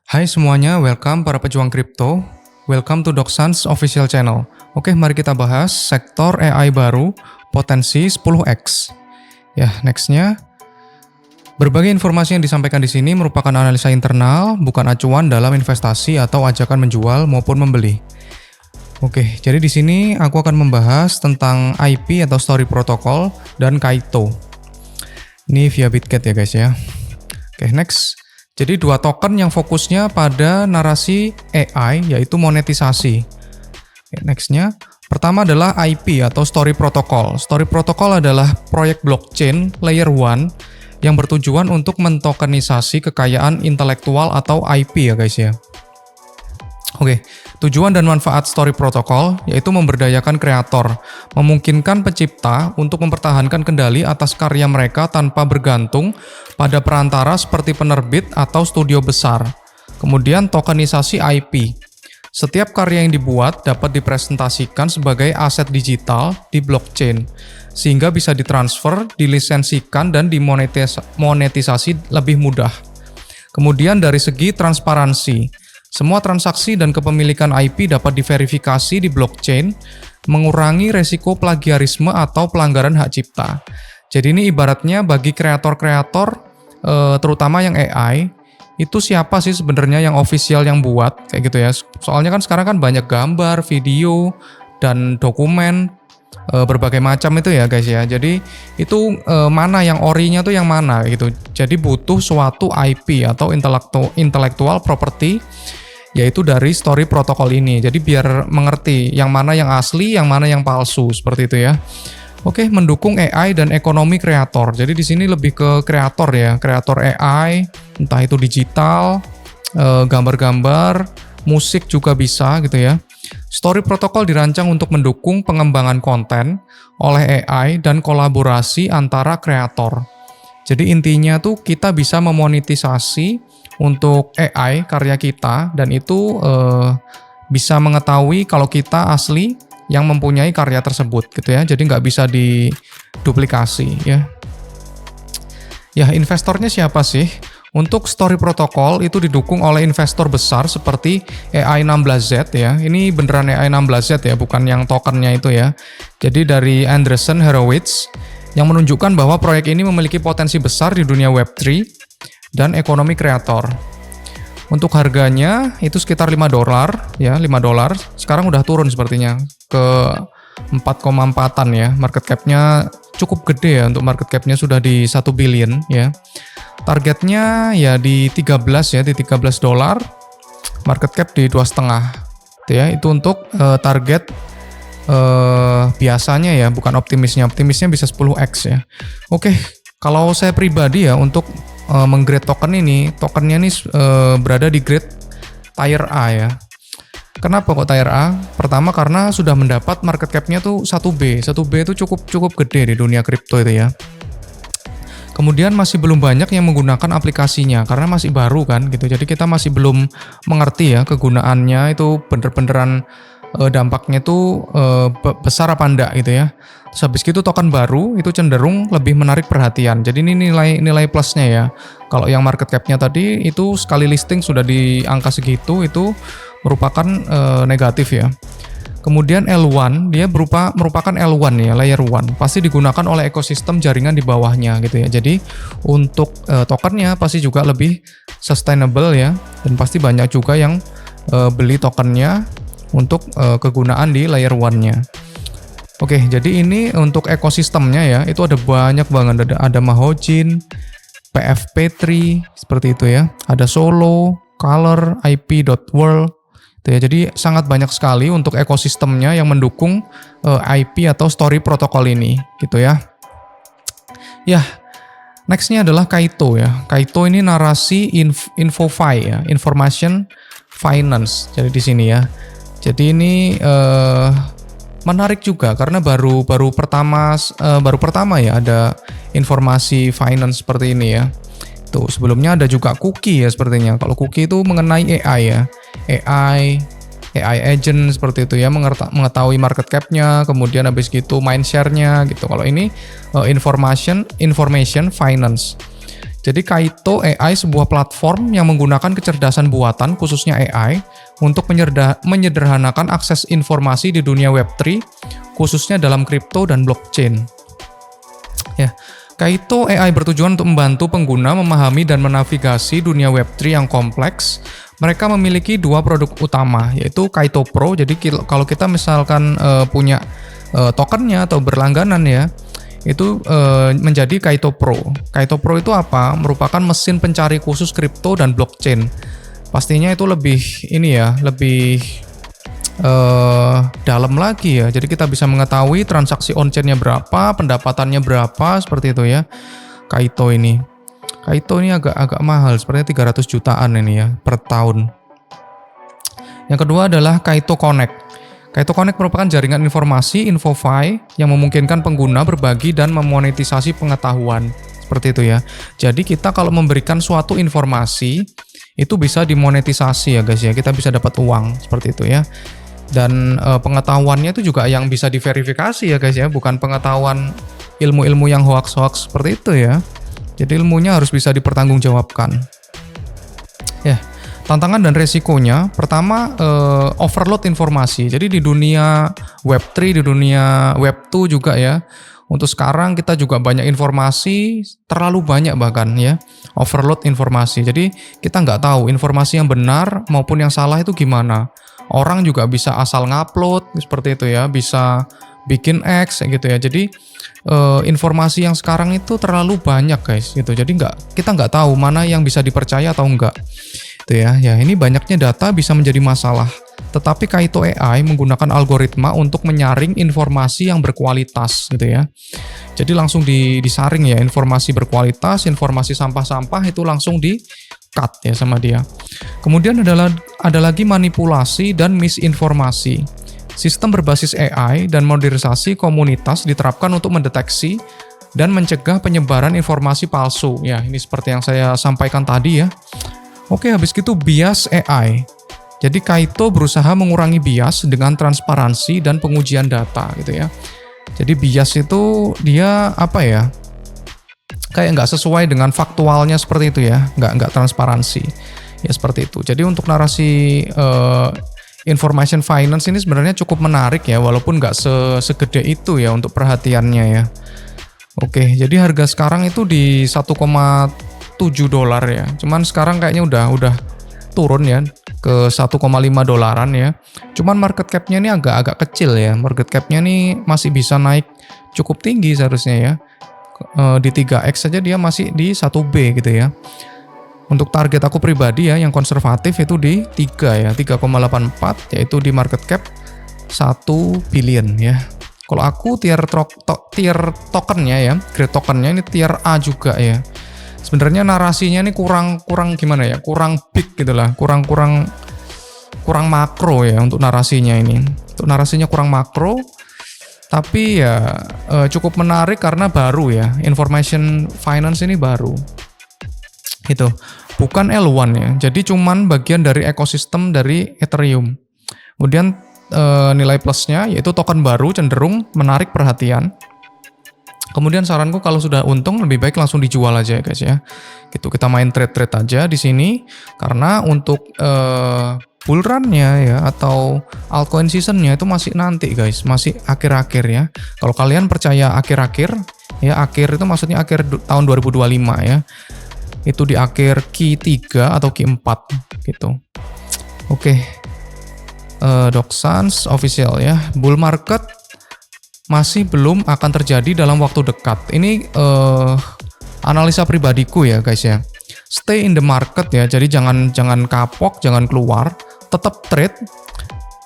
Hai semuanya, welcome para pejuang kripto. Welcome to Docsans official channel. Oke, mari kita bahas sektor AI baru, potensi 10x. Ya, nextnya. Berbagai informasi yang disampaikan di sini merupakan analisa internal, bukan acuan dalam investasi atau ajakan menjual maupun membeli. Oke, jadi di sini aku akan membahas tentang IP atau Story Protocol dan Kaito. Ini via Bitget ya guys ya. Oke, next. Jadi dua token yang fokusnya pada narasi AI yaitu monetisasi. Oke, nextnya. Pertama adalah IP atau Story Protocol. Story Protocol adalah proyek blockchain layer 1 yang bertujuan untuk mentokenisasi kekayaan intelektual atau IP ya guys ya. Oke, tujuan dan manfaat Story Protocol yaitu memberdayakan kreator, memungkinkan pencipta untuk mempertahankan kendali atas karya mereka tanpa bergantung pada perantara seperti penerbit atau studio besar. Kemudian tokenisasi IP. Setiap karya yang dibuat dapat dipresentasikan sebagai aset digital di blockchain, sehingga bisa ditransfer, dilisensikan, dan dimonetisasi lebih mudah. Kemudian dari segi transparansi, semua transaksi dan kepemilikan IP dapat diverifikasi di blockchain, mengurangi resiko plagiarisme atau pelanggaran hak cipta. Jadi ini ibaratnya bagi kreator-kreator, terutama yang AI, itu siapa sih sebenarnya yang official yang buat, kayak gitu ya. Soalnya kan sekarang kan banyak gambar, video, dan dokumen, berbagai macam itu ya guys ya. Jadi itu mana yang orinya tuh yang mana gitu. Jadi butuh suatu IP atau intellectual property yaitu dari Story Protocol ini. Jadi biar mengerti yang mana yang asli, yang mana yang palsu seperti itu ya. Oke, mendukung AI dan ekonomi kreator. Jadi di sini lebih ke kreator ya, kreator AI, entah itu digital, gambar-gambar, musik juga bisa gitu ya. Story Protocol dirancang untuk mendukung pengembangan konten oleh AI dan kolaborasi antara kreator. Jadi intinya tuh kita bisa memonetisasi untuk AI karya kita dan itu bisa mengetahui kalau kita asli yang mempunyai karya tersebut gitu ya. Jadi nggak bisa diduplikasi ya. Ya, investornya siapa sih? Untuk Story Protocol itu didukung oleh investor besar seperti AI16Z ya. Ini beneran AI16Z ya, bukan yang tokennya itu ya. Jadi dari Andreessen Horowitz yang menunjukkan bahwa proyek ini memiliki potensi besar di dunia Web3 dan ekonomi kreator. Untuk harganya itu sekitar $5 ya, $5. Sekarang udah turun sepertinya ke 4,4-an ya. Market cap-nya cukup gede ya, untuk market cap-nya sudah di 1 billion ya. Targetnya ya di 13 ya, di $13. Market cap di 2,5 ya. Itu untuk target biasanya ya, bukan optimisnya. Optimisnya bisa 10x ya. Oke, kalau saya pribadi ya untuk menggrade token ini, tokennya ini berada di grade tier A ya. Kenapa kok tier A? Pertama karena sudah mendapat market cap-nya tuh 1B. 1B itu cukup gede di dunia kripto itu ya. Kemudian masih belum banyak yang menggunakan aplikasinya karena masih baru kan gitu. Jadi kita masih belum mengerti ya kegunaannya itu bener-beneran dampaknya tuh besar apa enggak gitu ya. Terus habis gitu token baru itu cenderung lebih menarik perhatian. Jadi ini nilai plusnya ya. Kalau yang market cap-nya tadi itu sekali listing sudah di angka segitu itu merupakan negatif ya. Kemudian L1 dia merupakan L1 ya, layer 1. Pasti digunakan oleh ekosistem jaringan di bawahnya gitu ya. Jadi untuk tokennya pasti juga lebih sustainable ya, dan pasti banyak juga yang beli tokennya untuk kegunaan di layer 1-nya. Oke, jadi ini untuk ekosistemnya ya, itu ada banyak banget. Ada Mahojin, PFP3 seperti itu ya. Ada Solo, Color, IP.world. Ya, jadi sangat banyak sekali untuk ekosistemnya yang mendukung IP atau Story Protocol ini, gitu ya. Ya, nextnya adalah Kaito ya. Kaito ini narasi InfoFi ya, Information Finance. Jadi di sini ya. Jadi ini menarik juga karena baru pertama ya ada informasi finance seperti ini ya. Tuh, sebelumnya ada juga Cookie ya sepertinya. Kalau Cookie itu mengenai AI ya. AI agent seperti itu ya, mengetahui market cap-nya, kemudian habis gitu mind share-nya gitu. Kalau ini information finance. Jadi Kaito AI sebuah platform yang menggunakan kecerdasan buatan khususnya AI untuk menyederhanakan akses informasi di dunia Web3 khususnya dalam kripto dan blockchain. Ya, Kaito AI bertujuan untuk membantu pengguna memahami dan menavigasi dunia Web3 yang kompleks. Mereka memiliki dua produk utama, yaitu Kaito Pro. Jadi kalau kita misalkan punya tokennya atau berlangganan ya, itu menjadi Kaito Pro. Kaito Pro itu apa? Merupakan mesin pencari khusus kripto dan blockchain. Pastinya itu lebih lebih dalam lagi ya. Jadi kita bisa mengetahui transaksi on-chain-nya berapa, pendapatannya berapa, seperti itu ya. Kaito ini agak mahal, sepertinya 300 jutaan ini ya per tahun. Yang kedua adalah Kaito Connect. Kaito Connect merupakan jaringan informasi InfoFi yang memungkinkan pengguna berbagi dan memonetisasi pengetahuan. Seperti itu ya. Jadi kita kalau memberikan suatu informasi, itu bisa dimonetisasi ya guys ya. Kita bisa dapat uang, seperti itu ya. Dan pengetahuannya itu juga yang bisa diverifikasi ya guys ya. Bukan pengetahuan ilmu-ilmu yang hoax-hoax seperti itu ya. Jadi ilmunya harus bisa dipertanggungjawabkan. Ya. Tantangan dan resikonya, pertama overload informasi. Jadi di dunia Web3, di dunia Web2 juga ya, untuk sekarang kita juga banyak informasi, terlalu banyak bahkan ya, overload informasi. Jadi kita nggak tahu informasi yang benar maupun yang salah itu gimana. Orang juga bisa asal ngupload, seperti itu ya, bisa bikin X gitu ya. Jadi informasi yang sekarang itu terlalu banyak guys, gitu. Jadi kita nggak tahu mana yang bisa dipercaya atau enggak. Ya, ini banyaknya data bisa menjadi masalah. Tetapi Kaito AI menggunakan algoritma untuk menyaring informasi yang berkualitas, gitu ya. Jadi langsung disaring ya, informasi berkualitas, informasi sampah-sampah itu langsung di-cut ya sama dia. Kemudian ada lagi manipulasi dan misinformasi. Sistem berbasis AI dan modernisasi komunitas diterapkan untuk mendeteksi dan mencegah penyebaran informasi palsu. Ya, ini seperti yang saya sampaikan tadi ya. Oke, habis itu bias AI. Jadi Kaito berusaha mengurangi bias dengan transparansi dan pengujian data gitu ya. Jadi bias itu dia apa ya? Kayak nggak sesuai dengan faktualnya seperti itu ya, nggak transparansi. Ya seperti itu. Jadi untuk narasi information finance ini sebenarnya cukup menarik ya, walaupun nggak segede itu ya untuk perhatiannya ya. Oke, jadi harga sekarang itu di 1,7 dolar ya. Cuman sekarang kayaknya udah turun ya ke 1,5 dolaran ya. Cuman market cap-nya ini agak kecil ya. Market cap-nya ini masih bisa naik cukup tinggi seharusnya ya. Di 3x saja dia masih di 1B gitu ya. Untuk target aku pribadi ya yang konservatif itu di 3 ya, 3,84 yaitu di market cap 1 billion ya. Kalau aku tier tokennya ya, grade tokennya ini tier A juga ya. Sebenarnya narasinya ini kurang gimana ya? Kurang big gitu lah, kurang makro ya untuk narasinya ini. Untuk narasinya kurang makro, tapi ya cukup menarik karena baru ya. Information finance ini baru. Gitu. Bukan L1 ya. Jadi cuman bagian dari ekosistem dari Ethereum. Kemudian nilai plusnya yaitu token baru cenderung menarik perhatian. Kemudian saranku kalau sudah untung lebih baik langsung dijual aja ya guys ya. Gitu, kita main trade aja di sini karena untuk bull run-nya ya atau altcoin season-nya itu masih nanti guys, masih akhir-akhir ya. Kalau kalian percaya akhir-akhir ya, akhir itu maksudnya akhir tahun 2025 ya. Itu di akhir Q3 atau Q4 gitu. Oke. Doxans official ya. Bull market masih belum akan terjadi dalam waktu dekat. Ini analisa pribadiku ya guys ya. Stay in the market ya. Jadi jangan kapok, jangan keluar, tetap trade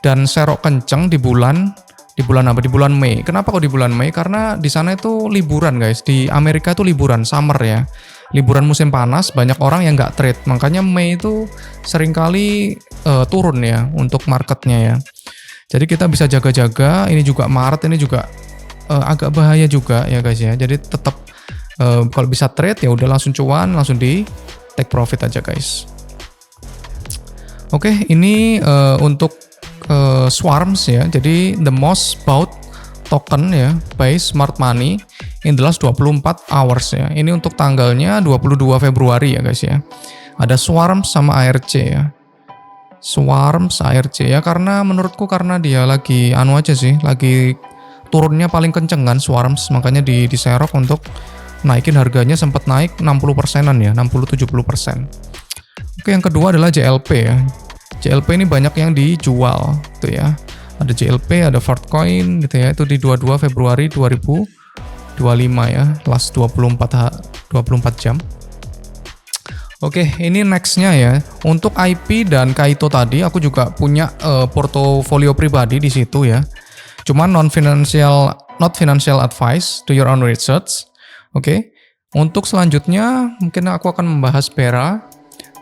dan serok kenceng di bulan apa? Di bulan Mei. Kenapa kok di bulan Mei? Karena di sana itu liburan guys. Di Amerika itu liburan summer ya. Liburan musim panas, banyak orang yang nggak trade. Makanya Mei itu seringkali turun ya untuk marketnya ya. Jadi kita bisa jaga-jaga. Ini juga Maret ini juga agak bahaya juga ya guys ya. Jadi tetap kalau bisa trade ya udah langsung cuan, langsung di take profit aja guys. Oke, ini untuk Swarms ya. Jadi the most bought token ya by smart money in the last 24 hours ya. Ini untuk tanggalnya 22 Februari ya guys ya. Ada Swarms sama ARC ya. Swarms ARC ya, karena menurutku karena dia lagi aja sih, lagi turunnya paling kenceng kan Swarms, makanya diserok untuk naikin harganya, sempat naik 60%-an ya, 60-70%. Oke, yang kedua adalah JLP ya. JLP ini banyak yang dijual tuh ya. Ada JLP, ada Fortcoin gitu ya, itu di 22 Februari 2025 ya, last 24 jam. Oke, ini nextnya ya. Untuk IP dan Kaito tadi, aku juga punya portofolio pribadi di situ ya. Cuman not financial advice, do your own research. Oke. Untuk selanjutnya, mungkin aku akan membahas Bera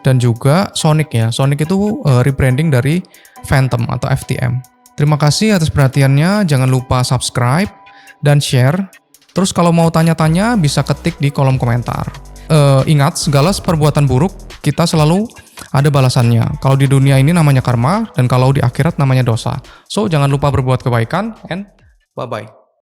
dan juga Sonic ya. Sonic itu rebranding dari Phantom atau FTM. Terima kasih atas perhatiannya. Jangan lupa subscribe dan share. Terus kalau mau tanya-tanya, bisa ketik di kolom komentar. Ingat, segala perbuatan buruk kita selalu ada balasannya. Kalau di dunia ini namanya karma, dan kalau di akhirat namanya dosa. So, jangan lupa berbuat kebaikan, and bye-bye.